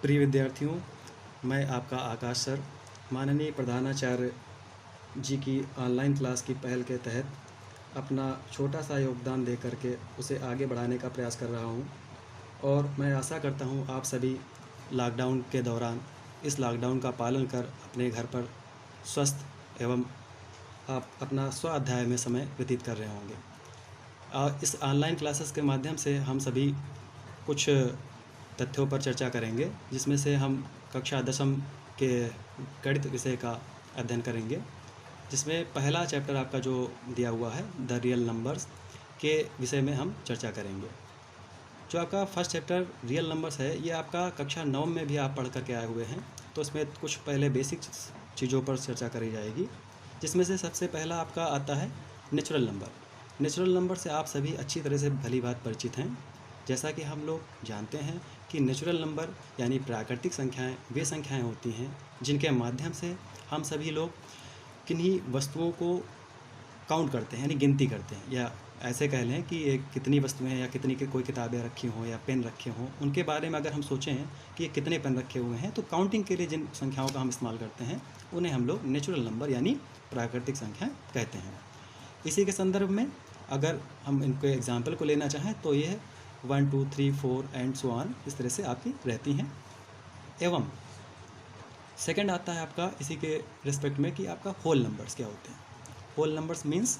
प्रिय विद्यार्थियों, मैं आपका आकाश सर माननीय प्रधानाचार्य जी की ऑनलाइन क्लास की पहल के तहत अपना छोटा सा योगदान दे करके उसे आगे बढ़ाने का प्रयास कर रहा हूँ। और मैं आशा करता हूँ आप सभी लॉकडाउन के दौरान इस लॉकडाउन का पालन कर अपने घर पर स्वस्थ एवं आप अपना स्वाध्याय में समय व्यतीत कर रहे होंगे। और इस ऑनलाइन क्लासेस के माध्यम से हम सभी कुछ तथ्यों पर चर्चा करेंगे, जिसमें से हम कक्षा 10वीं के गणित विषय का अध्ययन करेंगे, जिसमें पहला चैप्टर आपका जो दिया हुआ है द रियल नंबर्स के विषय में हम चर्चा करेंगे। जो आपका फर्स्ट चैप्टर रियल नंबर्स है, ये आपका कक्षा 9 में भी आप पढ़ करके आए हुए हैं, तो इसमें कुछ पहले बेसिक चीज़ों पर चर्चा करी जाएगी, जिसमें से सबसे पहला आपका आता है नेचुरल नंबर। नेचुरल नंबर से आप सभी अच्छी तरह से भली बात परिचित हैं। जैसा कि हम लोग जानते हैं कि नेचुरल नंबर यानी प्राकृतिक संख्याएं वे संख्याएं होती हैं जिनके माध्यम से हम सभी लोग किन्हीं वस्तुओं को काउंट करते हैं, यानी गिनती करते हैं, या ऐसे कह लें कि ये कितनी वस्तुएं हैं या कितनी कोई किताबें रखी हों या पेन रखे हों, उनके बारे में अगर हम सोचें कि ये कितने पेन रखे हुए हैं, तो काउंटिंग के लिए जिन संख्याओं का हम इस्तेमाल करते हैं उन्हें हम लोग नेचुरल नंबर यानी प्राकृतिक संख्याएँ कहते हैं। इसी के संदर्भ में अगर हम इनके एग्जाम्पल को लेना चाहें तो ये 1 2 3 4 एंड सो ऑन इस तरह से आपकी रहती हैं। एवं सेकंड आता है आपका इसी के रिस्पेक्ट में कि आपका होल नंबर्स क्या होते हैं। होल नंबर्स मीन्स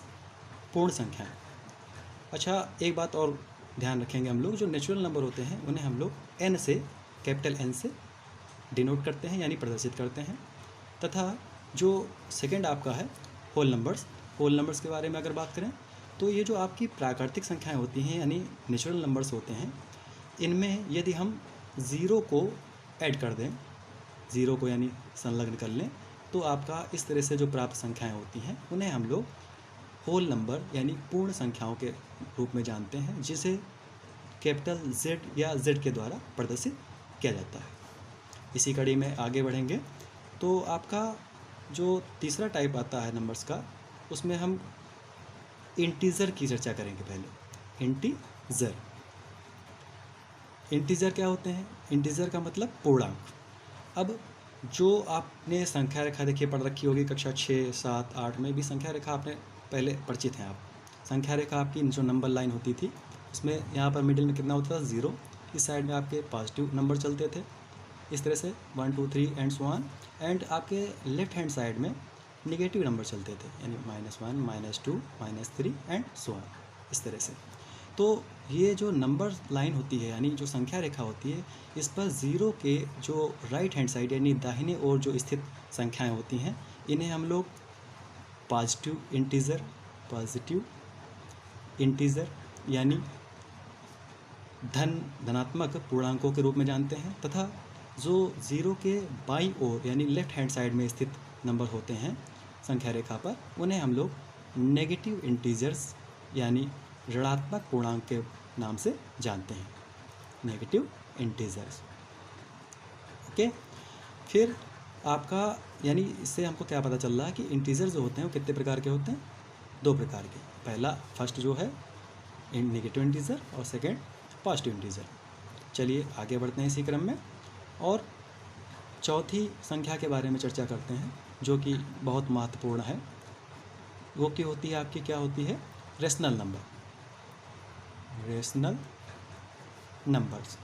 पूर्ण संख्याएं। अच्छा, एक बात और ध्यान रखेंगे हम लोग, जो नेचुरल नंबर होते हैं उन्हें हम लोग एन से, कैपिटल एन से डिनोट करते हैं यानी प्रदर्शित करते हैं। तथा जो सेकंड आपका है होल नंबर्स के बारे में अगर बात करें तो ये जो आपकी प्राकृतिक संख्याएं होती हैं यानी नेचुरल नंबर्स होते हैं, इनमें यदि हम ज़ीरो को ऐड कर दें, ज़ीरो को यानी संलग्न कर लें, तो आपका इस तरह से जो प्राप्त संख्याएं होती हैं उन्हें हम लोग होल नंबर यानी पूर्ण संख्याओं के रूप में जानते हैं, जिसे कैपिटल जेड या जेड के द्वारा प्रदर्शित किया जाता है। इसी कड़ी में आगे बढ़ेंगे तो आपका जो तीसरा टाइप आता है नंबर्स का, उसमें हम इंटीजर की चर्चा करेंगे। पहले इंटीजर क्या होते हैं? इंटीजर का मतलब पूर्णांक। अब जो आपने संख्या रेखा देखिए पढ़ रखी होगी कक्षा 6, 7, 8 में भी संख्या रेखा आपने पहले परिचित हैं आप। संख्या रेखा आपकी जो नंबर लाइन होती थी उसमें यहाँ पर मिडिल में कितना होता था? 0। इस साइड में आपके पॉजिटिव नंबर चलते थे इस तरह से 1 2 3 एंड सो ऑन, एंड आपके लेफ्ट हैंड साइड में नेगेटिव नंबर चलते थे यानी -1 -2 -3 एंड सो ऑन इस तरह से। तो ये जो नंबर लाइन होती है यानी जो संख्या रेखा होती है, इस पर ज़ीरो के जो राइट हैंड साइड यानी दाहिने ओर जो स्थित संख्याएं होती हैं, इन्हें हम लोग पॉजिटिव इंटीजर यानी धनात्मक पूर्णांकों के रूप में जानते हैं। तथा जो ज़ीरो के बाईं ओर यानी लेफ्ट हैंड साइड में स्थित नंबर होते हैं संख्या रेखा पर, उन्हें हम लोग नेगेटिव इंटीजर्स यानी ऋणात्मक पूर्णांक के नाम से जानते हैं, नेगेटिव इंटीजर्स। ओके, फिर आपका यानी इससे हमको क्या पता चल रहा है कि इंटीजर जो होते हैं वो कितने प्रकार के होते हैं? 2 प्रकार के। पहला फर्स्ट जो है नेगेटिव इंटीजर और सेकेंड पॉजिटिव इंटीजर। चलिए आगे बढ़ते हैं इसी क्रम में और चौथी संख्या के बारे में चर्चा करते हैं, जो कि बहुत महत्वपूर्ण है। वो की होती है आपकी, क्या होती है? Rational numbers.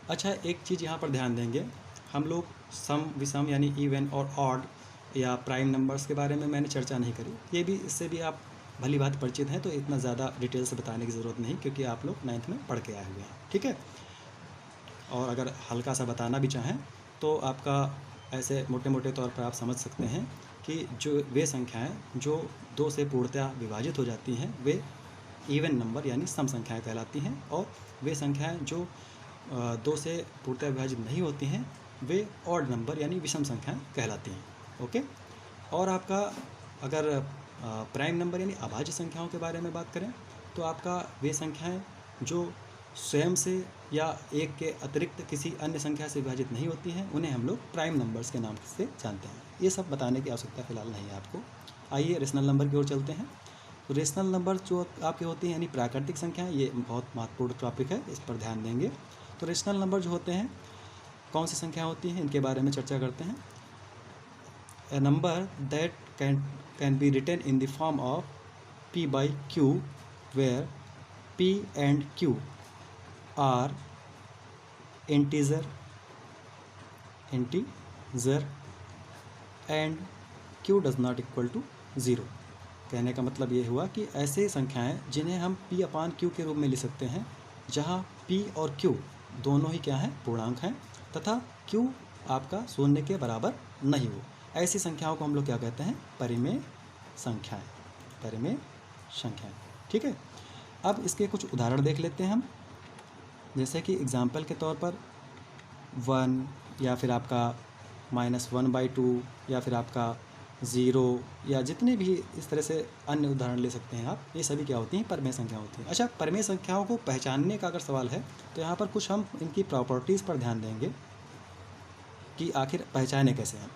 अच्छा, एक चीज़ यहाँ पर ध्यान देंगे, हम लोग सम विषम यानी इवन और ऑड या प्राइम नंबर्स के बारे में मैंने चर्चा नहीं करी। ये भी, इससे भी आप भली बात परिचित हैं, तो इतना ज़्यादा डिटेल से बताने की ज़रूरत नहीं, क्योंकि आप लोग 9th में पढ़ के आए हुए हैं, ठीक है। और अगर हल्का सा बताना भी चाहें तो आपका ऐसे मोटे मोटे तौर पर आप समझ सकते हैं कि जो वे संख्याएं जो 2 से पूर्णतः विभाजित हो जाती हैं वे इवन नंबर यानी सम संख्याएं कहलाती हैं, और वे संख्याएं जो 2 से पूर्णतः विभाजित नहीं होती हैं वे ऑड नंबर यानी विषम संख्याएं कहलाती हैं। ओके, और आपका अगर प्राइम नंबर यानी अभाज्य संख्याओं के बारे में बात करें तो आपका वे संख्याएं जो स्वयं से या एक के अतिरिक्त किसी अन्य संख्या से विभाजित नहीं होती हैं, उन्हें हम लोग प्राइम नंबर्स के नाम से जानते हैं। ये सब बताने की आवश्यकता फ़िलहाल नहीं है आपको। आइए रेशनल नंबर की ओर चलते हैं। तो रेशनल नंबर जो आपके होते हैं यानी प्राकृतिक संख्याएं, ये बहुत महत्वपूर्ण टॉपिक है, इस पर ध्यान देंगे। तो रेशनल नंबर जो होते हैं कौन सी संख्या होती हैं, इनके बारे में चर्चा करते हैं। A number that can be written in the form of p by q where p and q are integer and q does not equal to 0। कहने का मतलब ये हुआ कि ऐसे संख्याएं जिन्हें हम p अपान q के रूप में लिख सकते हैं, जहां p और q दोनों ही क्या हैं, पूर्णांक हैं, तथा q आपका शून्य के बराबर नहीं हो, ऐसी संख्याओं को हम लोग क्या कहते हैं, परिमेय संख्याएं, परिमेय संख्याएं। ठीक है, अब इसके कुछ उदाहरण देख लेते हैं हम। जैसे कि एग्जाम्पल के तौर पर 1 या फिर आपका -1/2 या फिर आपका 0 या जितने भी इस तरह से अन्य उदाहरण ले सकते हैं आप, ये सभी क्या होती हैं, परिमेय संख्या होती हैं। अच्छा, परिमेय संख्याओं को पहचानने का अगर सवाल है तो यहाँ पर कुछ हम इनकी प्रॉपर्टीज़ पर ध्यान देंगे कि आखिर पहचाने कैसे हैं।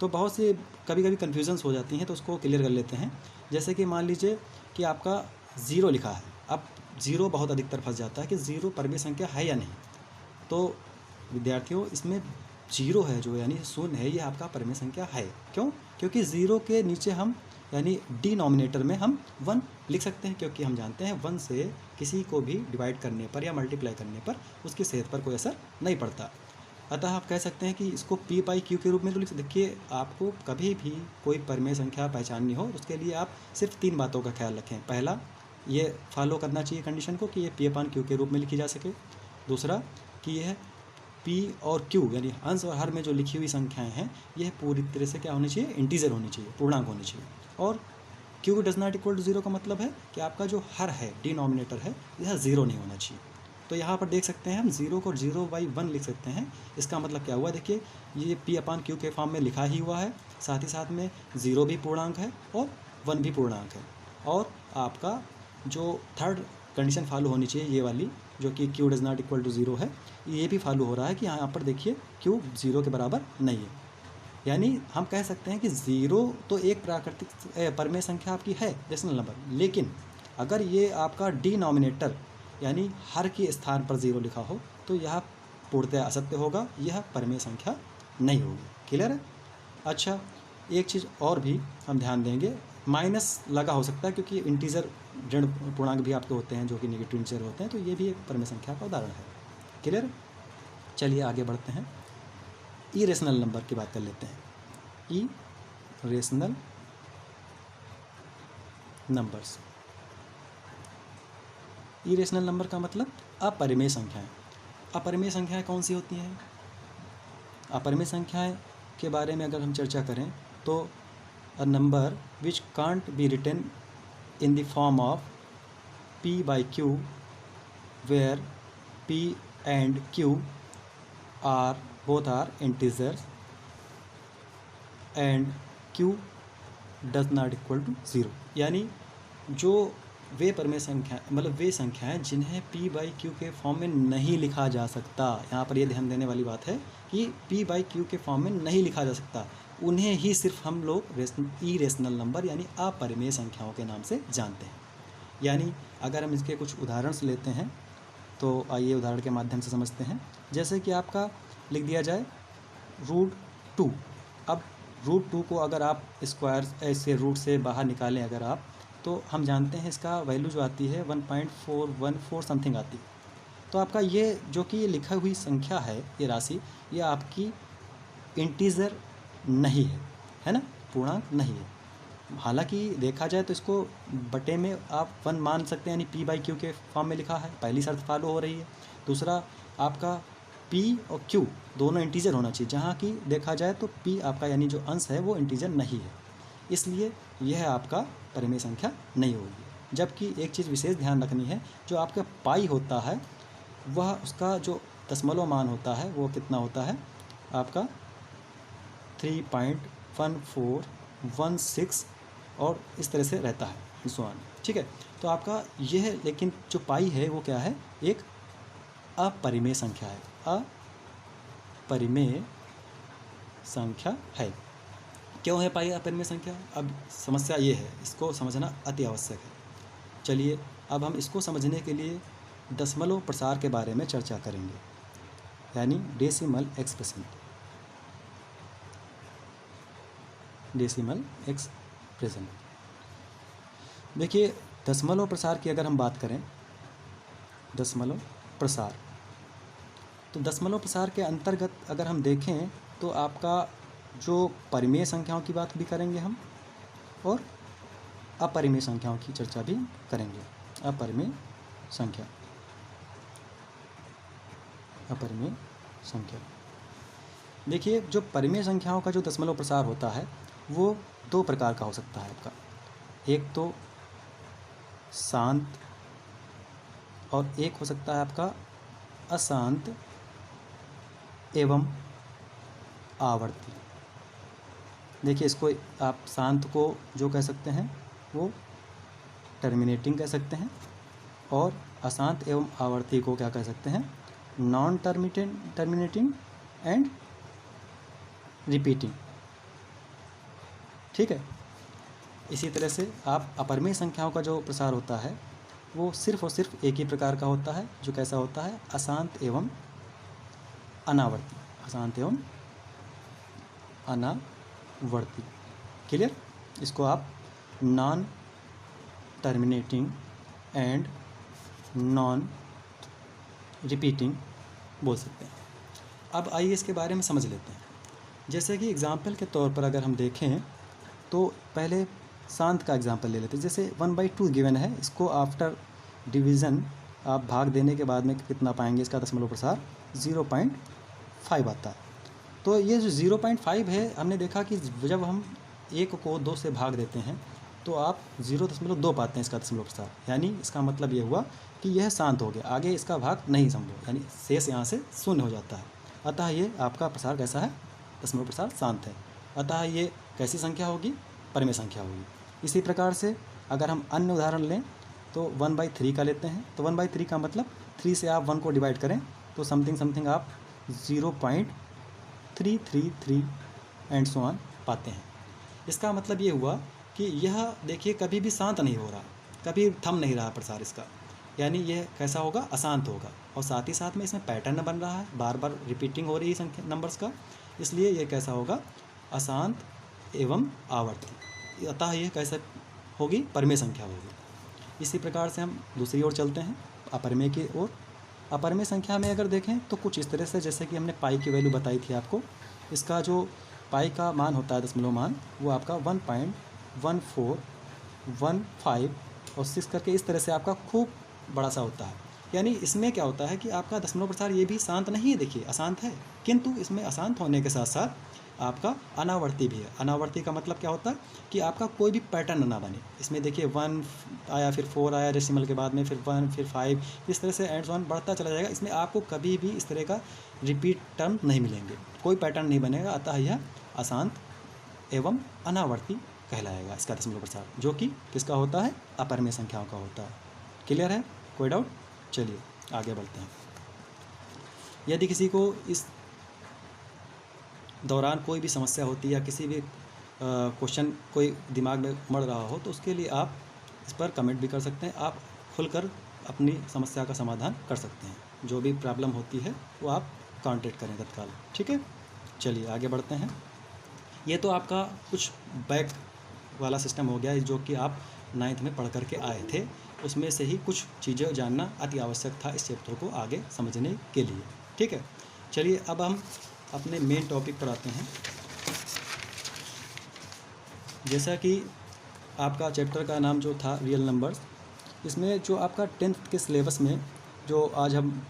तो बहुत सी कभी कभी कन्फ्यूजन्स हो जाती हैं, तो उसको क्लियर कर लेते हैं। जैसे कि मान लीजिए कि आपका 0 लिखा है, अब 0 बहुत अधिकतर फंस जाता है कि 0 परिमेय संख्या है या नहीं। तो विद्यार्थियों, इसमें 0 है जो यानी शून्य है, ये आपका परिमेय संख्या है। क्यों? क्योंकि 0 के नीचे हम यानी डिनोमिनेटर में हम 1 लिख सकते हैं, क्योंकि हम जानते हैं 1 से किसी को भी डिवाइड करने पर या मल्टीप्लाई करने पर उसकी सेहत पर कोई असर नहीं पड़ता। अतः आप कह सकते हैं कि इसको p by q के रूप में तो लिख सकते। देखिए, आपको कभी भी कोई परिमेय संख्या पहचाननी हो, उसके लिए आप सिर्फ 3 बातों का ख्याल रखें। पहला, ये फॉलो करना चाहिए कंडीशन को कि ये p अपान q के रूप में लिखी जा सके। दूसरा कि यह p और q यानी अंश और हर में जो लिखी हुई संख्याएं हैं, यह पूरी तरह से क्या होनी चाहिए, इंटीजर होनी चाहिए, पूर्णांक होनी चाहिए। और q does not equal to 0 का मतलब है कि आपका जो हर है, डिनोमिनेटर है, यह 0 नहीं होना चाहिए। तो यहाँ पर देख सकते हैं हम 0 को 0/1 लिख सकते हैं। इसका मतलब क्या हुआ, देखिए ये p अपान q के फॉर्म में लिखा ही हुआ है, साथ ही साथ में 0 भी पूर्णांक है और 1 भी पूर्णांक है। और आपका जो थर्ड कंडीशन फॉलो होनी चाहिए, ये वाली जो कि q does not equal to 0 है, ये भी फॉलो हो रहा है कि यहाँ पर देखिए q 0 के बराबर नहीं है। यानी हम कह सकते हैं कि 0 तो एक प्राकृतिक परिमेय संख्या आपकी है, रेशनल नंबर, लेकिन अगर ये आपका डिनोमिनेटर यानी हर के स्थान पर 0 लिखा हो तो यह पूर्णतः असत्य होगा, यह परिमेय संख्या नहीं होगी। क्लियर है? अच्छा, एक चीज़ और भी हम ध्यान देंगे, माइनस लगा हो सकता है क्योंकि इंटीजर ऋण पूर्णांक भी आपके होते हैं जो कि नेगेटिव इंटीजर होते हैं, तो ये भी एक परिमेय संख्या का उदाहरण है। क्लियर? चलिए आगे बढ़ते हैं, इरेशनल नंबर की बात कर लेते हैं। इरेशनल नंबर्स, इरेशनल नंबर का मतलब अपरिमेय संख्याएं। अपरिमेय संख्याएं कौन सी होती हैं? अपरिमेय संख्याएं के बारे में अगर हम चर्चा करें तो a number which can't be written in the form of p by q where p and q are both are integers and q does not equal to 0। यानी जो वे परिमेय संख्या मतलब वे संख्याएं जिन्हें p by q के फॉर्म में नहीं लिखा जा सकता, यहाँ पर ये ध्यान देने वाली बात है कि p by q के फॉर्म में नहीं लिखा जा सकता, उन्हें ही सिर्फ हम लोग इरेशनल नंबर यानी अपरिमेय संख्याओं के नाम से जानते हैं। यानी अगर हम इसके कुछ उदाहरण से लेते हैं तो आइए उदाहरण के माध्यम से समझते हैं। जैसे कि आपका लिख दिया जाए √2। अब √2 को अगर आप स्क्वायर ऐसे रूट से बाहर निकालें अगर आप, तो हम जानते हैं इसका वैल्यू जो आती है 1.414 समथिंग आती है। तो आपका ये जो कि ये लिखा हुई संख्या है, ये राशि, ये आपकी इंटीजर नहीं है ना, पूर्णांक नहीं है। हालांकि देखा जाए तो इसको बटे में आप 1 मान सकते हैं, यानी p by q के फॉर्म में लिखा है, पहली शर्त फॉलो हो रही है। दूसरा, आपका p और q दोनों इंटीजर होना चाहिए, जहाँ की देखा जाए तो p आपका यानी जो अंश है वो इंटीजर नहीं है, इसलिए यह आपका परिमेय संख्या नहीं होगी। जबकि एक चीज़ विशेष ध्यान रखनी है, जो आपका पाई होता है वह उसका जो दशमलव मान होता है वो कितना होता है आपका 3.1416 और इस तरह से रहता है स्वान। ठीक है, तो आपका यह लेकिन जो पाई है वो क्या है, एक अपरिमेय संख्या है, अपरिमेय संख्या है। क्यों है पाई अपरिमेय संख्या? अब समस्या ये है, इसको समझना अति आवश्यक है। चलिए अब हम इसको समझने के लिए दशमलव प्रसार के बारे में चर्चा करेंगे। यानी डेसिमल एक्सप्रेशन। Decimal expression. देखिए दशमलव प्रसार की अगर हम बात करें, दशमलव प्रसार, तो दशमलव प्रसार के अंतर्गत अगर हम देखें तो आपका जो परिमेय संख्याओं की बात भी करेंगे हम, और अपरिमेय संख्याओं की चर्चा भी करेंगे। अपरिमेय संख्या, अपरिमेय संख्या। देखिए जो परिमेय संख्याओं का जो दशमलव प्रसार होता है वो दो प्रकार का हो सकता है आपका। एक तो शांत और एक हो सकता है आपका अशांत एवं आवर्ती। देखिए इसको आप शांत को जो कह सकते हैं वो टर्मिनेटिंग कह सकते हैं, और अशांत एवं आवर्ती को क्या कह सकते हैं, नॉन टर्मिनेटिंग एंड रिपीटिंग। ठीक है। इसी तरह से आप अपरिमेय संख्याओं का जो प्रसार होता है वो सिर्फ और सिर्फ एक ही प्रकार का होता है, जो कैसा होता है, अशांत एवं अनावर्ती। अशांत एवं अनावर्ती। क्लियर। इसको आप non terminating and non repeating बोल सकते हैं। अब आइए इसके बारे में समझ लेते हैं। जैसे कि एग्जाम्पल के तौर पर अगर हम देखें तो पहले शांत का एग्जाम्पल ले लेते हैं। जैसे 1/2 गिवन है, इसको आफ्टर डिवीज़न आप भाग देने के बाद में कितना पाएंगे, इसका दशमलव प्रसार 0.5 आता है। तो ये जो 0.5 है, हमने देखा कि जब हम 1 को 2 से भाग देते हैं तो आप 0.2 पाते हैं इसका दशमलव प्रसार। यानी इसका मतलब ये हुआ कि यह शांत हो गया, आगे इसका भाग नहीं संभव, यानी शेष यहाँ से शून्य हो जाता है। अतः ये आपका प्रसार कैसा है, दशमलव प्रसार शांत है। अतः ये कैसी संख्या होगी, परिमेय संख्या होगी। इसी प्रकार से अगर हम अन्य उदाहरण लें तो 1/3 का लेते हैं। तो 1/3 का मतलब 3 से आप 1 को डिवाइड करें तो समथिंग आप 0.333 एंड सो ऑन पाते हैं। इसका मतलब ये हुआ कि यह देखिए कभी भी शांत नहीं हो रहा, कभी थम नहीं रहा प्रसार इसका, यानी यह कैसा होगा, अशांत होगा। और साथ ही साथ में इसमें पैटर्न बन रहा है, बार बार रिपीटिंग हो रही है संख्या नंबर्स का, इसलिए यह कैसा होगा, अशांत एवं आवर्ती। अतः यह कैसे होगी, परिमेय संख्या होगी। इसी प्रकार से हम दूसरी ओर चलते हैं, अपरिमेय की ओर। अपरिमेय संख्या में अगर देखें तो कुछ इस तरह से, जैसे कि हमने पाई की वैल्यू बताई थी आपको, इसका जो पाई का मान होता है, दशमलव मान, वो आपका 1.1415 और 6 करके इस तरह से आपका खूब बड़ा सा होता है। यानी इसमें क्या होता है कि आपका दशमलव प्रसार ये भी शांत नहीं है, देखिए अशांत है, किंतु इसमें अशांत होने के साथ साथ आपका अनावर्ती भी है। अनावर्ती का मतलब क्या होता है कि आपका कोई भी पैटर्न ना बने। इसमें देखिए 1 आया, फिर 4 आया डेसिमल के बाद में, फिर 1, फिर 5, इस तरह से एंड सो ऑन बढ़ता चला जाएगा। इसमें आपको कभी भी इस तरह का रिपीट टर्म नहीं मिलेंगे, कोई पैटर्न नहीं बनेगा। अतः यह अशांत एवं अनावर्ती कहलाएगा इसका दशमलव प्रसार, जो कि किसका होता है, अपरिमेय संख्याओं का होता है। क्लियर है, कोई डाउट। चलिए आगे बढ़ते हैं। यदि किसी को इस दौरान कोई भी समस्या होती है या किसी भी क्वेश्चन कोई दिमाग में मड़ रहा हो तो उसके लिए आप इस पर कमेंट भी कर सकते हैं। आप खुलकर अपनी समस्या का समाधान कर सकते हैं। जो भी प्रॉब्लम होती है वो आप कांटेक्ट करें तत्काल। ठीक है, चलिए आगे बढ़ते हैं। ये तो आपका कुछ बैक वाला सिस्टम हो गया, जो कि आप 9th में पढ़ करके आए थे। उसमें से ही कुछ चीज़ें जानना अति आवश्यक था इस चैप्टर को आगे समझने के लिए। ठीक है, चलिए अब हम अपने मेन टॉपिक पर आते हैं। जैसा कि आपका चैप्टर का नाम जो था रियल नंबर्स, इसमें जो आपका 10th के सिलेबस में जो आज हम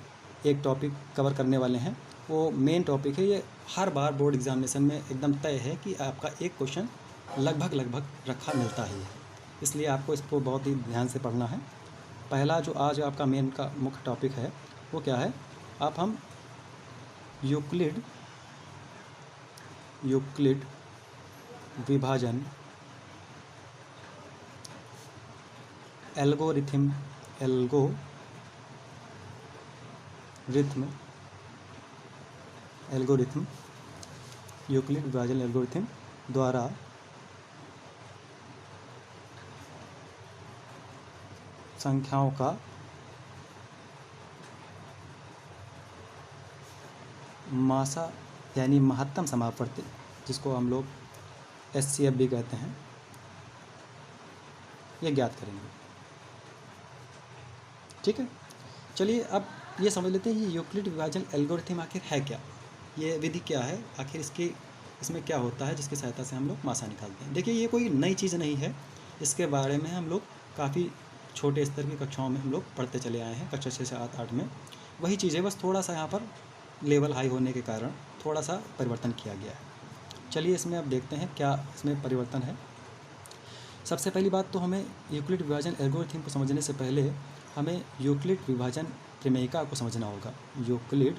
एक टॉपिक कवर करने वाले हैं वो मेन टॉपिक है। ये हर बार बोर्ड एग्जामिनेशन में एकदम तय है कि आपका एक क्वेश्चन लगभग रखा मिलता ही है, इसलिए आपको इसको बहुत ही ध्यान से पढ़ना है। पहला जो आज आपका मेन का मुख्य टॉपिक है वो क्या है, हम यूक्लिड विभाजन एल्गोरिथम यूक्लिड विभाजन एल्गोरिथम द्वारा संख्याओं का मासा यानी महत्तम समापवर्ती, जिसको हम लोग HCF भी कहते हैं, ये ज्ञात करेंगे। ठीक है, चलिए अब ये समझ लेते हैं ये यूक्लिड विभाजन एल्गोरिथम आखिर है क्या, ये विधि क्या है, आखिर इसमें क्या होता है जिसकी सहायता से हम लोग मासा निकालते हैं। देखिए ये कोई नई चीज़ नहीं है, इसके बारे में हम लोग काफ़ी छोटे स्तर की कक्षाओं में हम लोग पढ़ते चले आए हैं, कक्षा 6 से 8 में वही चीज़ें, बस थोड़ा सा यहाँ पर लेवल हाई होने के कारण थोड़ा सा परिवर्तन किया गया है। चलिए इसमें अब देखते हैं क्या इसमें परिवर्तन है। सबसे पहली बात तो हमें यूक्लिड विभाजन एल्गोरिथम को समझने से पहले हमें यूक्लिड विभाजन प्रमेयिका को समझना होगा। यूक्लिड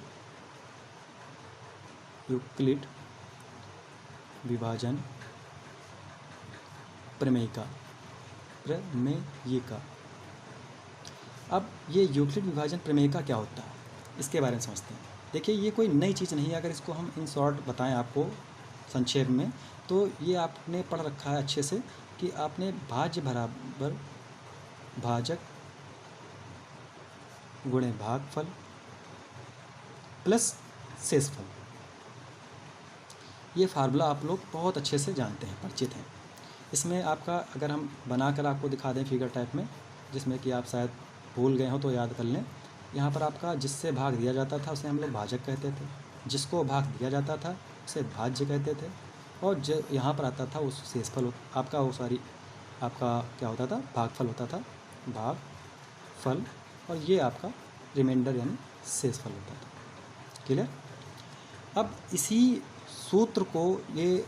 विभाजन प्रमेयिका। अब ये यूक्लिड विभाजन प्रमेयिका क्या होता है, इसके बारे में समझते हैं। देखिए ये कोई नई चीज़ नहीं है, अगर इसको हम इन शॉर्ट बताएं आपको संक्षेप में, तो ये आपने पढ़ रखा है अच्छे से कि आपने भाज्य बराबर भाजक गुणे भागफल प्लस शेषफल, ये फार्मूला आप लोग बहुत अच्छे से जानते हैं, परिचित हैं। इसमें आपका अगर हम बनाकर आपको दिखा दें फिगर टाइप में, जिसमें कि आप शायद भूल गए हो तो याद कर लें। यहाँ पर आपका जिससे भाग दिया जाता था उसे हम लोग भाजक कहते थे, जिसको भाग दिया जाता था उसे भाज्य कहते थे, और जो यहाँ पर आता था उस शेषफल आपका आपका क्या होता था, भागफल होता था, भागफल, और ये आपका रिमाइंडर यानी शेषफल होता था। क्लियर। अब इसी सूत्र को, ये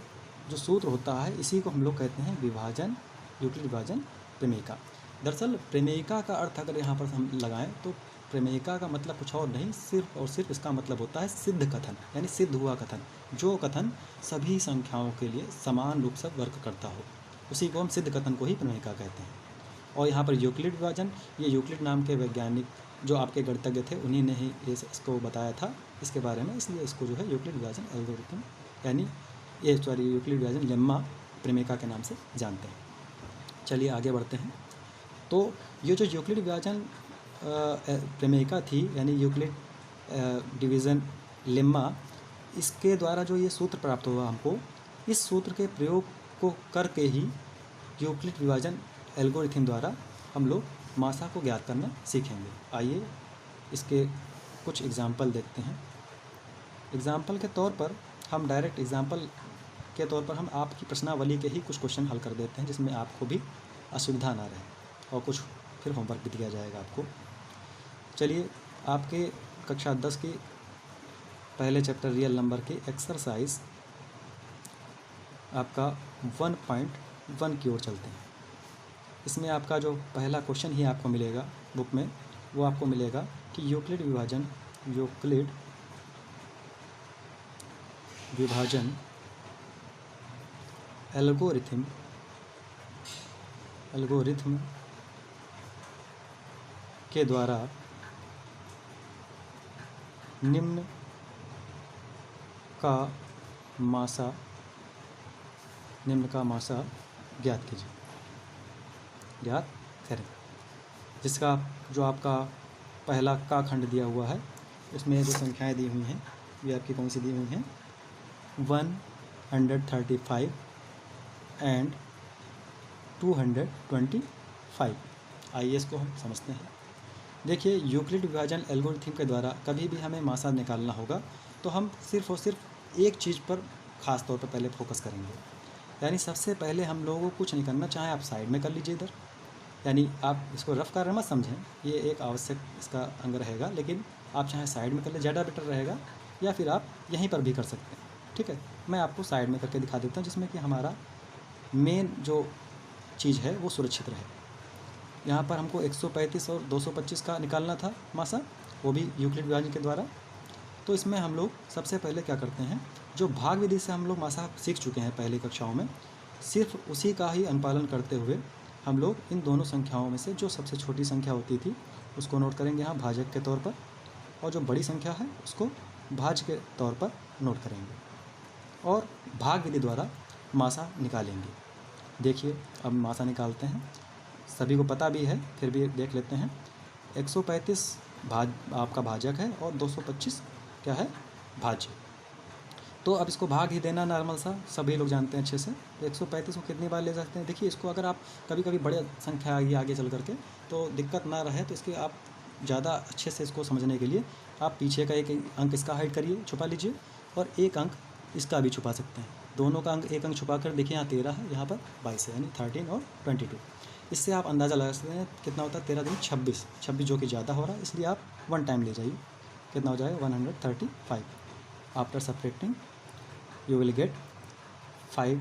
जो सूत्र होता है इसी को हम लोग कहते हैं यूक्लिड विभाजन प्रमेयिका। दरअसल प्रमेयिका का अर्थ अगर यहाँ पर हम लगाएं तो प्रमेयिका का मतलब कुछ और नहीं, सिर्फ और सिर्फ इसका मतलब होता है सिद्ध कथन, यानी सिद्ध हुआ कथन, जो कथन सभी संख्याओं के लिए समान रूप से वर्क करता हो, उसी को हम सिद्ध कथन को ही प्रमेयिका कहते हैं। और यहाँ पर यूक्लिड विभाजन, ये यूक्लिड नाम के वैज्ञानिक जो आपके गणितज्ञ थे उन्हीं ने ही इसको बताया था इसके बारे में, इसलिए इसको जो है यूक्लिड विभाजन एल्गोरिथम यानी यूक्लिड विभाजन लेम्मा प्रमेयिका के नाम से जानते हैं। चलिए आगे बढ़ते हैं। तो ये जो यूक्लिड विभाजन प्रमेयिका थी यानी यूक्लिड डिवीज़न लेम्मा, इसके द्वारा जो ये सूत्र प्राप्त हुआ हमको, इस सूत्र के प्रयोग को करके ही यूक्लिड विभाजन एल्गोरिथम द्वारा हम लोग मासा को ज्ञात करना सीखेंगे। आइए इसके कुछ एग्जाम्पल देखते हैं। एग्जाम्पल के तौर पर हम डायरेक्ट एग्जाम्पल के तौर पर हम आपकी प्रश्नावली के ही कुछ क्वेश्चन हल कर देते हैं, जिसमें आपको भी असुविधा ना रहे, और कुछ फिर होमवर्क भी दिया जाएगा आपको। चलिए आपके कक्षा 10 की पहले चैप्टर रियल नंबर की एक्सरसाइज आपका 1.1 की ओर चलते हैं। इसमें आपका जो पहला क्वेश्चन ही आपको मिलेगा बुक में, वो आपको मिलेगा कि यूक्लिड विभाजन एल्गोरिथम के द्वारा निम्न का मासा ज्ञात कीजिए, ज्ञात करें। जिसका जो आपका पहला का खंड दिया हुआ है, इसमें जो संख्याएं दी हुई हैं ये आपकी कौन सी दी हुई हैं, 135 एंड 225। आइए इसको हम समझते हैं। देखिए यूक्लिड विभाजन एल्गोरिथम के द्वारा कभी भी हमें मासा निकालना होगा तो हम सिर्फ और सिर्फ एक चीज़ पर ख़ास तौर पर पहले फोकस करेंगे। यानी सबसे पहले हम लोगों को कुछ नहीं करना, चाहे आप साइड में कर लीजिए इधर, यानी आप इसको रफ कार्य मत समझें, ये एक आवश्यक इसका अंग रहेगा, लेकिन आप चाहे साइड में कर ले ज़्यादा बेटर रहेगा, या फिर आप यहीं पर भी कर सकते हैं। ठीक है, मैं आपको साइड में करके दिखा देता हूँ, जिसमें कि हमारा मेन जो चीज़ है वो सुरक्षित रहे। यहाँ पर हमको 135 और 225 का निकालना था मासा, वो भी यूक्लिड विभाजन के द्वारा। तो इसमें हम लोग सबसे पहले क्या करते हैं, जो भाग विधि से हम लोग मासा सीख चुके हैं पहले कक्षाओं में, सिर्फ उसी का ही अनुपालन करते हुए हम लोग इन दोनों संख्याओं में से जो सबसे छोटी संख्या होती थी उसको नोट करेंगे यहाँ भाजक के तौर पर, और जो बड़ी संख्या है उसको भाज्य के तौर पर नोट करेंगे, और भाग विधि द्वारा मासा निकालेंगे। देखिए अब मासा निकालते हैं, सभी को पता भी है फिर भी देख लेते हैं। 135 आपका भाजक है और 225 क्या है, भाज्य। तो अब इसको भाग ही देना नॉर्मल सा, सभी लोग जानते हैं अच्छे से। तो 135 को कितनी बार ले सकते हैं? देखिए, इसको अगर आप कभी कभी बड़े संख्या आएगी आगे चल करके तो दिक्कत ना रहे, तो इसके आप ज़्यादा अच्छे से इसको समझने के लिए आप पीछे का एक अंक इसका हाइड करिए, छुपा लीजिए, और एक अंक इसका भी छुपा सकते हैं। दोनों का अंक एक अंक छुपा कर देखिए, यहाँ 13 है, यहाँ पर 22 है, यानी 13 और 22। इससे आप अंदाज़ा लगा सकते हैं कितना होता है। 13 दूनी 26, 26 जो कि ज़्यादा हो रहा है, इसलिए आप 1 टाइम ले जाइए। कितना हो जाएगा? 135। After subtracting you will get 5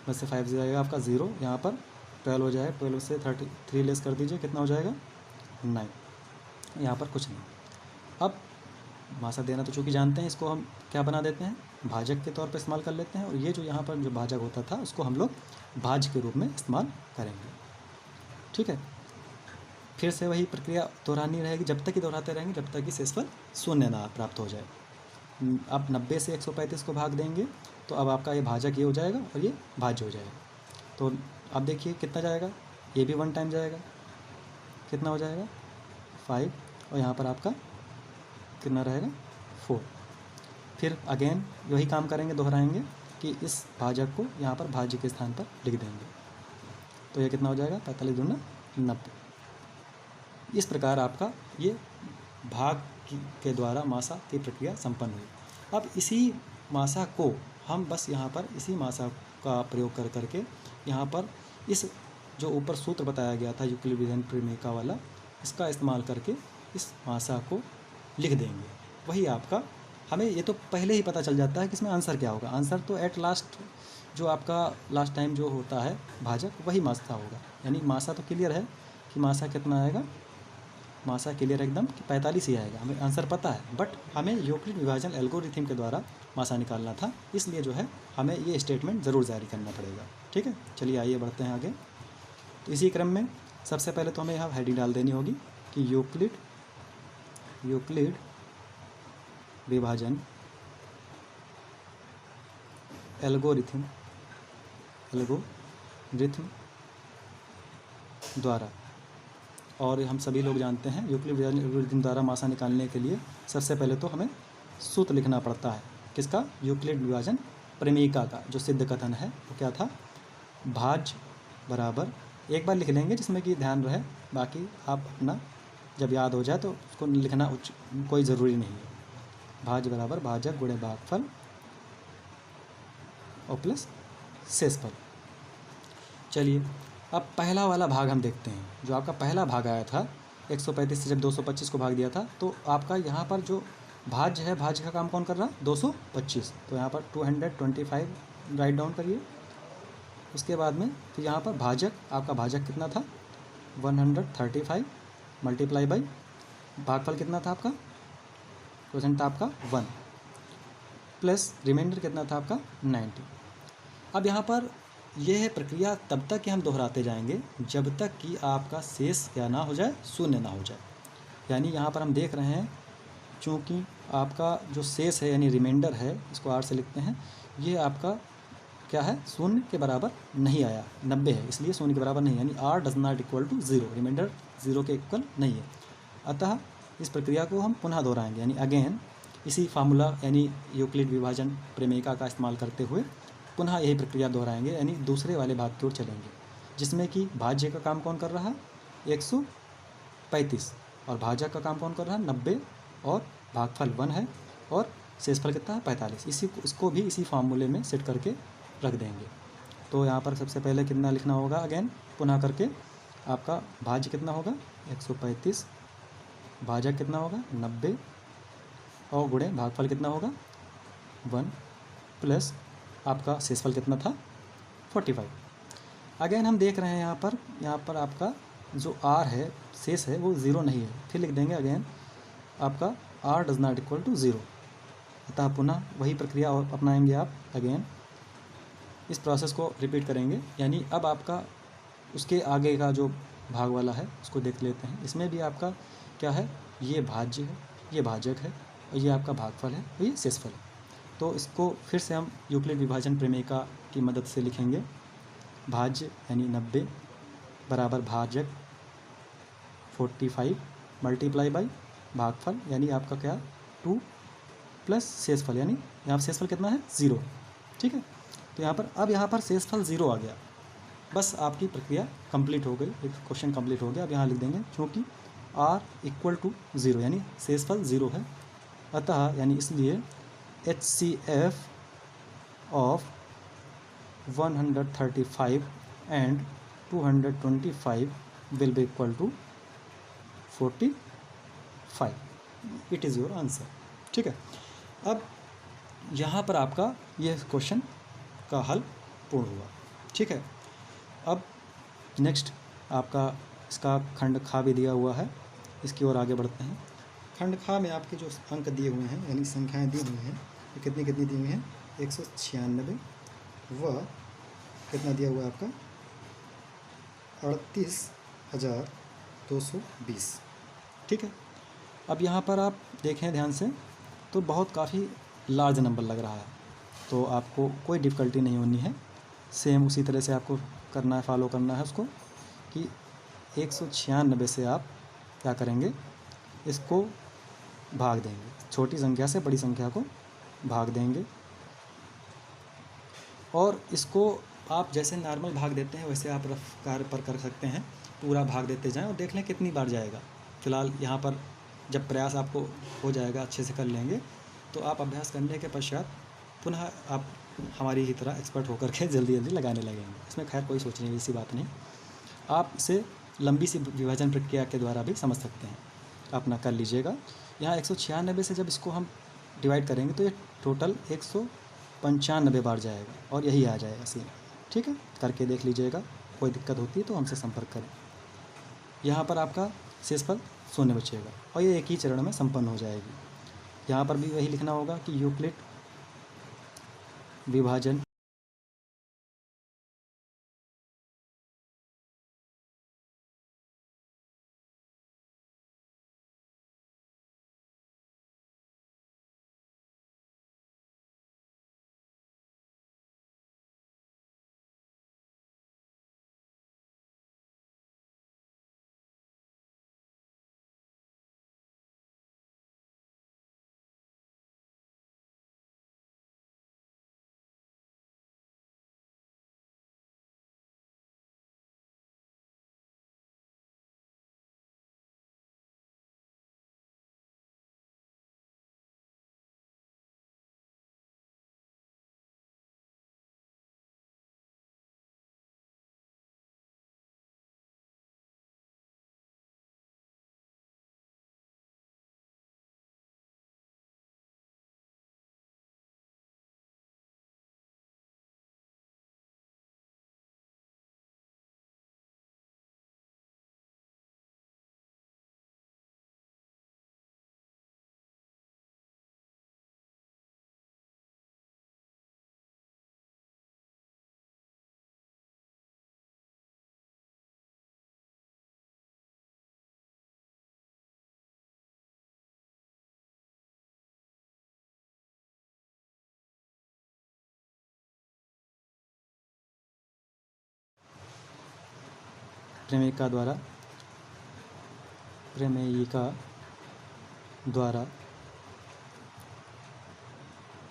में से 5 जाएगा आपका 0, यहाँ पर 12 हो जाएगा, 12 से 33 लेस कर दीजिए, कितना हो जाएगा? 9। यहाँ पर कुछ नहीं। अब मासा देना तो चूँकि जानते हैं, इसको हम क्या बना देते हैं? भाजक के तौर पर इस्तेमाल कर लेते हैं, और ये जो यहाँ पर जो भाजक होता था उसको हम लोग भाज्य के रूप में इस्तेमाल करेंगे। ठीक है, फिर से वही प्रक्रिया दोहरानी रहेगी, जब तक कि दोहराते रहेंगे जब तक कि शेषफल शून्य ना प्राप्त हो जाए। अब 90 से 135 को भाग देंगे तो अब आपका ये भाजक ये हो जाएगा और ये भाज्य हो जाएगा। तो अब देखिए कितना जाएगा, ये भी 1 टाइम जाएगा, कितना हो जाएगा? 5, और यहाँ पर आपका कितना रहेगा? 4। फिर अगेन वही काम करेंगे, दोहराएंगे कि इस भाजक को यहाँ पर भाज्य के स्थान पर लिख देंगे। तो ये कितना हो जाएगा? 45 दूना 90। इस प्रकार आपका ये भाग के द्वारा मासा की प्रक्रिया संपन्न हुई। अब इसी मासा को हम बस यहाँ पर इसी मासा का प्रयोग कर करके यहाँ पर इस जो ऊपर सूत्र बताया गया था यूक्लिडियन प्रमेय वाला, इसका इस्तेमाल करके इस मासा को लिख देंगे। वही आपका, हमें ये तो पहले ही पता चल जाता है कि इसमें आंसर क्या होगा। आंसर तो एट लास्ट जो आपका लास्ट टाइम जो होता है भाजक, वही मासा होगा। यानी मासा तो क्लियर है कि मासा कितना आएगा, मासा क्लियर एकदम कि 45 ही आएगा, हमें आंसर पता है। बट हमें यूक्लिड विभाजन एल्गोरिथम के द्वारा मासा निकालना था, इसलिए जो है हमें ये स्टेटमेंट ज़रूर जारी करना पड़ेगा। ठीक है, चलिए आइए बढ़ते हैं आगे। तो इसी क्रम में सबसे पहले तो हमें यहाँ हेडिंग डाल देनी होगी कि यूक्लिड विभाजन एल्गोरिथम द्वारा, और हम सभी लोग जानते हैं यूक्लिड विभाजन एल्गोरिथम द्वारा मासा निकालने के लिए सबसे पहले तो हमें सूत्र लिखना पड़ता है। किसका? यूक्लिड विभाजन प्रमेयिका का जो सिद्ध कथन है वो क्या था? भाज्य बराबर, एक बार लिख लेंगे जिसमें कि ध्यान रहे, बाकी आप अपना जब याद हो जाए तो उसको लिखना कोई ज़रूरी नहीं है। भाज्य बराबर भाजक गुणे भागफल और प्लस शेषफल। चलिए अब पहला वाला भाग हम देखते हैं। जो आपका पहला भाग आया था 135 से जब 225 को भाग दिया था, तो आपका यहाँ पर जो भाज्य है, भाज्य का काम कौन कर रहा है? 225। तो यहाँ पर 225 राइट डाउन करिए। उसके बाद में फिर यहाँ पर भाजक, आपका भाजक कितना था? 135 मल्टीप्लाई बाई भागफल कितना था आपका? परसेंट था आपका 1, प्लस रिमाइंडर कितना था आपका? 90। अब यहाँ पर यह है प्रक्रिया तब तक कि हम दोहराते जाएंगे जब तक कि आपका शेष क्या ना हो जाए, शून्य ना हो जाए। यानी यहाँ पर हम देख रहे हैं चूँकि आपका जो शेष है यानी रिमाइंडर है, इसको आर से लिखते हैं, ये आपका क्या है? शून्य के बराबर नहीं आया, 90 है, इसलिए शून्य के बराबर नहीं, यानी r does not equal to 0, remainder 0 के इक्वल नहीं है। अतः इस प्रक्रिया को हम पुनः दोहराएंगे, यानी अगेन इसी फार्मूला यानी यूक्लिड विभाजन प्रमेयिका का इस्तेमाल करते हुए पुनः यही प्रक्रिया दोहराएंगे, यानी दूसरे वाले भाग की ओर चलेंगे, जिसमें कि भाज्य का काम कौन कर रहा है? 135, और भाजक का काम कौन कर रहा है? 90, और भागफल 1 है, और शेषफल कितना है? 45। इसको भी इसी फार्मूले में सेट करके रख देंगे। तो यहाँ पर सबसे पहले कितना लिखना होगा? अगेन पुनः करके आपका भाज्य कितना होगा? 135, भाजक कितना होगा? 90, और गुणे भागफल कितना होगा? 1, प्लस आपका शेषफल कितना था? 45। अगेन हम देख रहे हैं यहाँ पर आपका जो आर है, शेष है, वो 0 नहीं है। फिर लिख देंगे अगेन आपका r does not equal to 0। अतः पुनः वही प्रक्रिया और अपनाएंगे आप। अगेन इस प्रोसेस को रिपीट करेंगे, यानी अब आपका उसके आगे का जो भाग वाला है उसको देख लेते हैं। इसमें भी आपका क्या है? ये भाज्य है, ये भाजक है, और ये आपका भागफल है, और ये शेषफल है। तो इसको फिर से हम यूक्लिड विभाजन प्रमेयिका की मदद से लिखेंगे। भाज्य यानी 90 बराबर भाजक 45 मल्टीप्लाई बाई भागफल, यानी आपका क्या? 2 प्लस शेषफल, यानी यहाँ पर शेषफल कितना है 0, ठीक है। तो यहाँ पर शेषफल 0 आ गया, बस आपकी प्रक्रिया कंप्लीट हो गई, एक क्वेश्चन कंप्लीट हो गया। अब यहाँ लिख देंगे क्योंकि r इक्वल टू 0 यानी शेषफल 0 है, अतः यानी इसलिए HCF of 135 and 225 will be equal to 45। It is your answer, ठीक है। अब यहाँ पर आपका यह क्वेश्चन का हल पूर्ण हुआ, ठीक है। अब नेक्स्ट आपका इसका खंड खा भी दिया हुआ है, इसकी ओर आगे बढ़ते हैं। खंड खा में आपके जो अंक दिए हुए हैं यानी संख्याएं दी हुई हैं, तो कितनी कितनी दी हुई हैं 196 व कितना दिया हुआ है आपका 38,220, ठीक है। अब यहाँ पर आप देखें ध्यान से तो बहुत काफ़ी लार्ज नंबर लग रहा है, तो आपको कोई डिफ़िकल्टी नहीं होनी है। सेम उसी तरह से आपको करना है, फॉलो करना है उसको कि 196 से आप क्या करेंगे, इसको भाग देंगे, छोटी संख्या से बड़ी संख्या को भाग देंगे, और इसको आप जैसे नॉर्मल भाग देते हैं वैसे आप रफ कार्य पर कर सकते हैं, पूरा भाग देते जाएं और देख लें कितनी बार जाएगा। फ़िलहाल यहाँ पर जब प्रयास आपको हो जाएगा, अच्छे से कर लेंगे, तो आप अभ्यास करने के पश्चात पुनः आप हमारी ही तरह एक्सपर्ट होकर के जल्दी जल्दी लगाने लगेंगे। इसमें खैर कोई सोचने जैसी बात नहीं, आप इसे लंबी सी विभाजन प्रक्रिया के द्वारा भी समझ सकते हैं, अपना कर लीजिएगा। यहाँ 196 से जब इसको हम डिवाइड करेंगे तो ये टोटल 195 बार जाएगा और यही आ जाएगा सेम, ठीक है। करके देख लीजिएगा, कोई दिक्कत होती है तो हमसे संपर्क करें। यहाँ पर आपका शेषफल 0 बचेगा और ये एक ही चरण में संपन्न हो जाएगी। यहाँ पर भी वही लिखना होगा कि यूक्लिड विभाजन प्रमेयिका द्वारा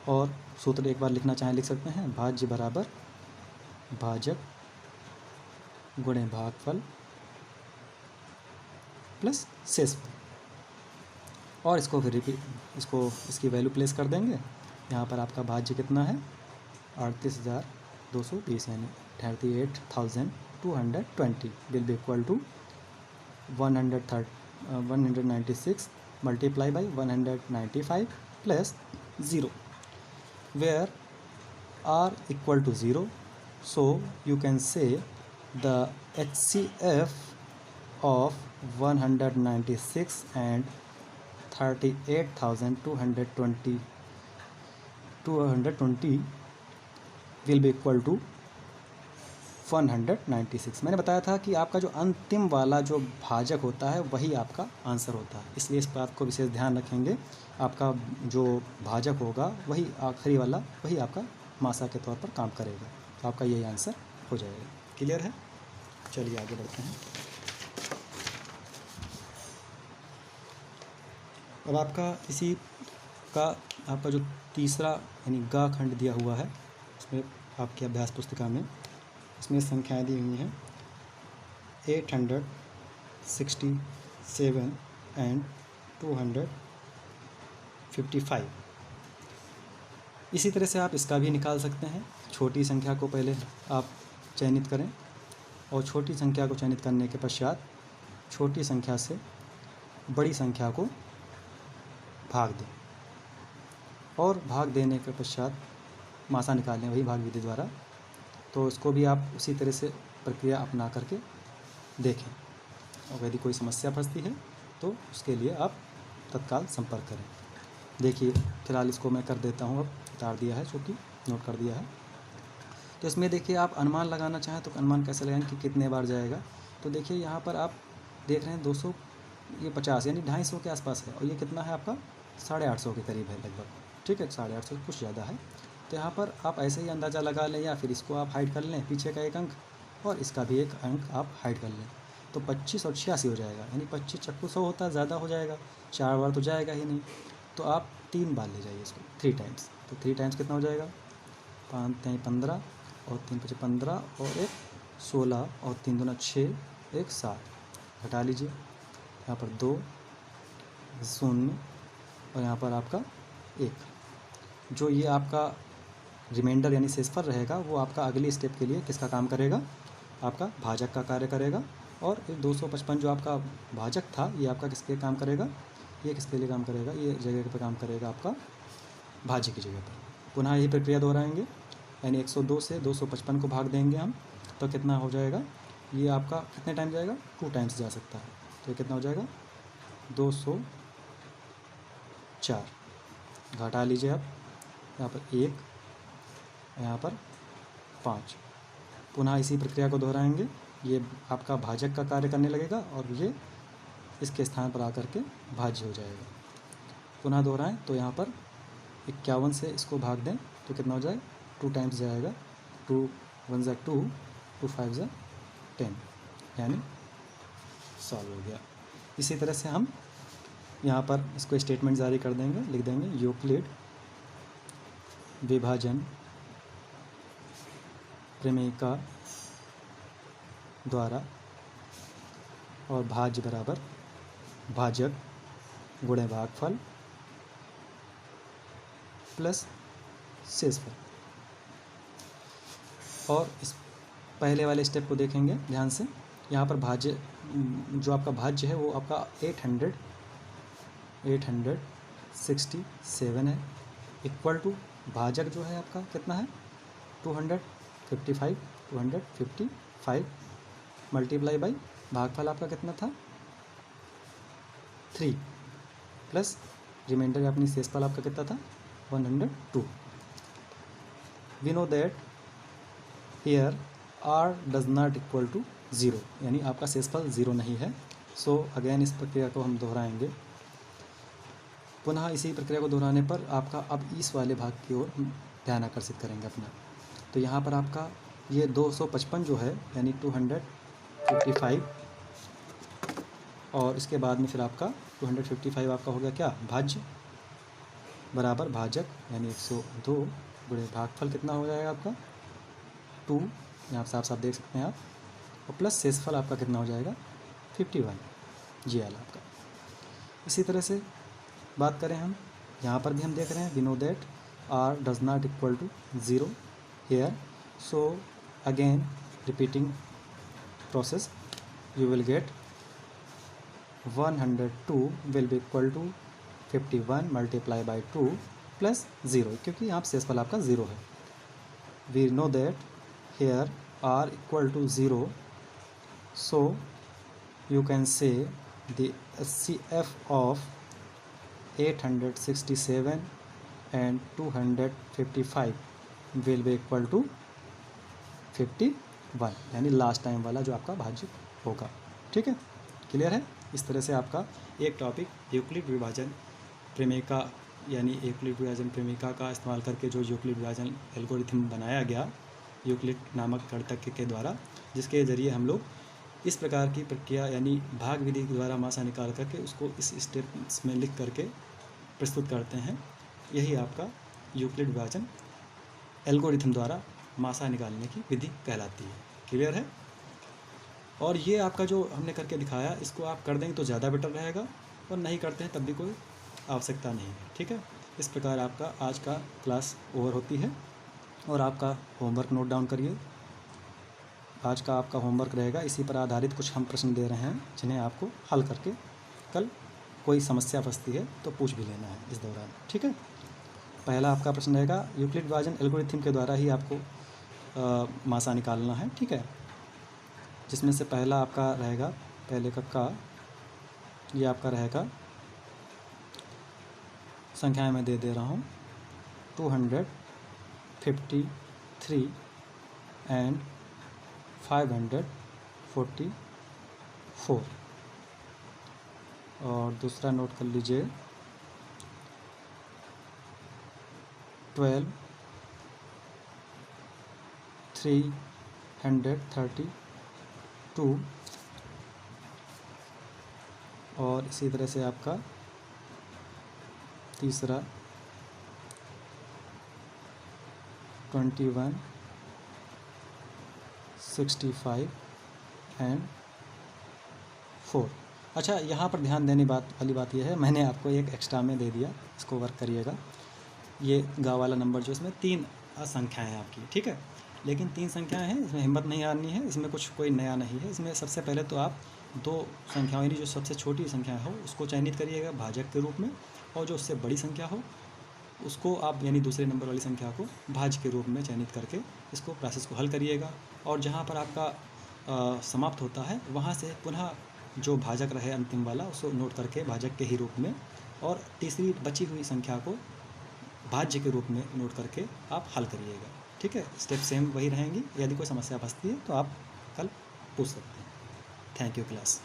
और सूत्र एक बार लिखना चाहें लिख सकते हैं, भाज्य बराबर भाजक गुणे भागफल प्लस शेषफल, और इसको फिर इसकी वैल्यू प्लेस कर देंगे। यहाँ पर आपका भाज्य कितना है 38,220 यानी 38,220 will be equal to 196 multiply by 195 plus 0, where r equal to 0, so you can say the HCF of 196 and 38,220 will be equal to 196। मैंने बताया था कि आपका जो अंतिम वाला जो भाजक होता है वही आपका आंसर होता है, इसलिए इस बात को विशेष ध्यान रखेंगे। आपका जो भाजक होगा वही आखिरी वाला, वही आपका मासा के तौर पर काम करेगा, तो आपका यही आंसर हो जाएगा। क्लियर है? चलिए आगे बढ़ते हैं। अब आपका इसी आपका जो तीसरा यानी गा खंड दिया हुआ है उसमें आपकी अभ्यास पुस्तिका में इसमें संख्याएं दी हुई हैं 867 एंड 255। इसी तरह से आप इसका भी निकाल सकते हैं। छोटी संख्या को पहले आप चयनित करें और छोटी संख्या को चयनित करने के पश्चात छोटी संख्या से बड़ी संख्या को भाग दें और भाग देने के पश्चात मासा निकालें वही भाग विधि द्वारा। तो इसको भी आप उसी तरह से प्रक्रिया अपना करके देखें और यदि कोई समस्या फंसती है तो उसके लिए आप तत्काल संपर्क करें। देखिए फिलहाल इसको मैं कर देता हूँ, अब उतार दिया है चूँकि नोट कर दिया है। तो इसमें देखिए आप अनुमान लगाना चाहें तो अनुमान कैसे लगाएं कि कितने बार जाएगा। तो देखिए यहाँ पर आप देख रहे हैं 200 ये 50 यानी 250 के आसपास है और ये कितना है आपका 850 के करीब है लगभग, ठीक है 850 कुछ ज़्यादा है। तो यहाँ पर आप ऐसे ही अंदाज़ा लगा लें या फिर इसको आप हाइड कर लें पीछे का एक अंक और इसका भी एक अंक आप हाइड कर लें तो 25 और 86 हो जाएगा। यानी 25 चक्कू 100 होता है, ज़्यादा हो जाएगा, 4 बार तो जाएगा ही नहीं। तो आप 3 बार ले जाइए इसको 3 टाइम्स। तो 3 टाइम्स कितना हो जाएगा 5 3 15 और 3 5 15 और 1 16 और 3 दूना 6 1 7 घटा लीजिए। यहाँ पर 2 0 और यहाँ पर आपका 1। जो ये आपका रिमाइंडर यानी शेषफल रहेगा वो आपका अगली स्टेप के लिए किसका काम करेगा, आपका भाजक का कार्य करेगा। और 255 जो आपका भाजक था ये आपका किसके काम करेगा, ये किसके लिए काम करेगा, ये जगह पे काम करेगा आपका भाज्य की जगह पर। पुनः यही प्रक्रिया दोहराएंगे यानी 102 से 255 को भाग देंगे हम तो कितना हो जाएगा, ये आपका कितने टाइम जाएगा 2 टाइम्स जा सकता है। तो ये कितना हो जाएगा 204। घटा लीजिए आप, यहाँ पर 1 यहाँ पर 5। पुनः इसी प्रक्रिया को दोहराएंगे, ये आपका भाजक का कार्य करने लगेगा और ये इसके स्थान पर आकर के भाज्य हो जाएगा। पुनः दोहराएं तो यहाँ पर 51 से इसको भाग दें तो कितना हो जाए 2 टाइम्स जाएगा, 2 1 ज़ा 2 2 5 ज़ा 10 यानी सॉल्व हो गया। इसी तरह से हम यहाँ पर इसको स्टेटमेंट जारी कर देंगे, लिख देंगे यूक्लिड विभाजन प्रमेयिका द्वारा और भाज्य बराबर भाजक गुणे भागफल प्लस शेषफल। और इस पहले वाले स्टेप को देखेंगे ध्यान से। यहाँ पर भाज्य जो आपका भाज्य है वो आपका 867 है इक्वल टू भाजक जो है आपका कितना है 255 मल्टीप्लाई बाई भागफल आपका कितना था 3 प्लस रिमाइंडर अपनी शेषफल आपका कितना था 102। We know that here r does not equal to 0 यानी आपका शेषफल 0 नहीं है। सो अगेन इस प्रक्रिया को हम दोहराएंगे। पुनः इसी प्रक्रिया को दोहराने पर आपका अब इस वाले भाग की ओर ध्यान आकर्षित करेंगे अपना। तो यहाँ पर आपका ये 255 जो है यानी 255 और इसके बाद में फिर आपका 255 आपका हो गया क्या भाज्य बराबर भाजक यानी 102 गुणे भागफल कितना हो जाएगा आपका 2 यहाँ साफ साफ देख सकते हैं आप और प्लस शेषफल आपका कितना हो जाएगा 51 जी आपका। इसी तरह से बात करें हम यहाँ पर भी हम देख रहे हैं we know that r does not equal to 0 here, so again repeating process you will get 102 will be equal to 51 multiply by 2 plus 0 क्योंकि यहाँ पर शेषफल आपका 0 है। we know that here r equal to 0, so you can say the HCF of 867 and 255 will be equal to 51 यानी last time वाला जो आपका भाज्य होगा। ठीक है, क्लियर है। इस तरह से आपका एक टॉपिक यूक्लिड विभाजन प्रमेयिका यानी यूक्लिड विभाजन प्रमेयिका का इस्तेमाल करके जो यूक्लिड विभाजन एल्गोरिथम बनाया गया यूक्लिड नामक गणितज्ञ के द्वारा, जिसके ज़रिए हम लोग इस प्रकार की प्रक्रिया यानी भाग विधि के द्वारा मासा निकाल करके उसको इस स्टेप्स में लिख करके प्रस्तुत करते हैं। यही आपका यूक्लिड विभाजन एल्गोरिथम द्वारा मासा निकालने की विधि कहलाती है। क्लियर है? और ये आपका जो हमने करके दिखाया, इसको आप कर देंगे तो ज़्यादा बेटर रहेगा, और नहीं करते हैं तब भी कोई आवश्यकता नहीं है। ठीक है, इस प्रकार आपका आज का क्लास ओवर होती है। और आपका होमवर्क नोट डाउन करिए। आज का आपका होमवर्क रहेगा, इसी पर आधारित कुछ हम प्रश्न दे रहे हैं जिन्हें आपको हल करके कल कोई समस्या फंसती है तो पूछ भी लेना है इस दौरान। ठीक है, पहला आपका प्रश्न रहेगा यूक्लिड विभाजन एल्गोरिथम के द्वारा ही आपको मासा निकालना है। ठीक है, जिसमें से पहला आपका रहेगा, पहले का ये आपका रहेगा, संख्याएं मैं दे रहा हूँ, 253 एंड 544। और दूसरा नोट कर लीजिए, 12 332। और इसी तरह से आपका तीसरा 21 65 एंड 4। अच्छा, यहाँ पर ध्यान देने वाली बात यह है, मैंने आपको एक एक्स्ट्रा में दे दिया, इसको वर्क करिएगा। ये गा वाला नंबर जो इसमें 3 संख्याएँ हैं आपकी। ठीक है, लेकिन 3 संख्याएँ हैं, इसमें हिम्मत नहीं हारनी है, इसमें कुछ कोई नया नहीं है। इसमें सबसे पहले तो आप 2 संख्याओं यानी जो सबसे छोटी संख्या हो उसको चयनित करिएगा भाजक के रूप में, और जो उससे बड़ी संख्या हो उसको आप यानी दूसरे नंबर वाली संख्या को भाज्य के रूप में चयनित करके इसको प्रोसेस को हल करिएगा। और जहाँ पर आपका समाप्त होता है वहाँ से पुनः जो भाजक रहे अंतिम वाला उसको नोट करके भाजक के ही रूप में, और तीसरी बची हुई संख्या को भाज्य के रूप में नोट करके आप हल करिएगा। ठीक है, स्टेप सेम वही रहेंगी। यदि कोई समस्या फंसती है तो आप कल पूछ सकते हैं। Thank you class.